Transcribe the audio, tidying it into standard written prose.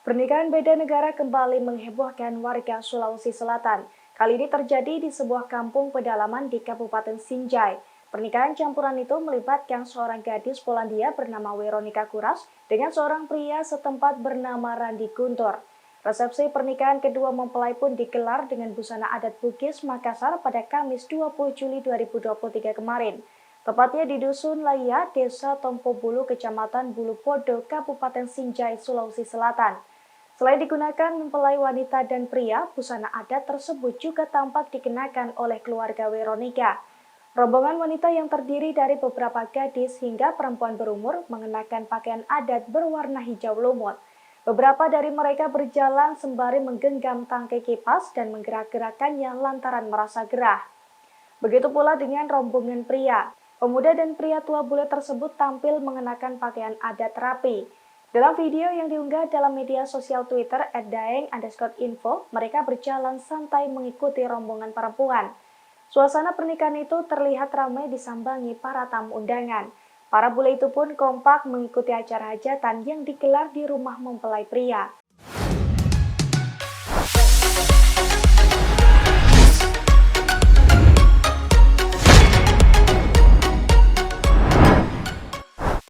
Pernikahan beda negara kembali menghebohkan warga Sulawesi Selatan. Kali ini terjadi di sebuah kampung pedalaman di Kabupaten Sinjai. Pernikahan campuran itu melibatkan seorang gadis Polandia bernama Veronica Kuras dengan seorang pria setempat bernama Randi Guntur. Resepsi pernikahan kedua mempelai pun digelar dengan busana adat Bugis Makassar pada Kamis 20 Juli 2023 kemarin. Tepatnya di Dusun Laya, Desa Tompobulu, Kecamatan Bulu Podo, Kabupaten Sinjai, Sulawesi Selatan. Selain digunakan mempelai wanita dan pria, busana adat tersebut juga tampak dikenakan oleh keluarga Veronica. Rombongan wanita yang terdiri dari beberapa gadis hingga perempuan berumur mengenakan pakaian adat berwarna hijau lumut. Beberapa dari mereka berjalan sembari menggenggam tangkai kipas dan menggerak-gerakannya lantaran merasa gerah. Begitu pula dengan rombongan pria. Pemuda dan pria tua bule tersebut tampil mengenakan pakaian adat rapi. Dalam video yang diunggah dalam media sosial Twitter @daeng_info, mereka berjalan santai mengikuti rombongan perempuan. Suasana pernikahan itu terlihat ramai disambangi para tamu undangan. Para bule itu pun kompak mengikuti acara hajatan yang digelar di rumah mempelai pria.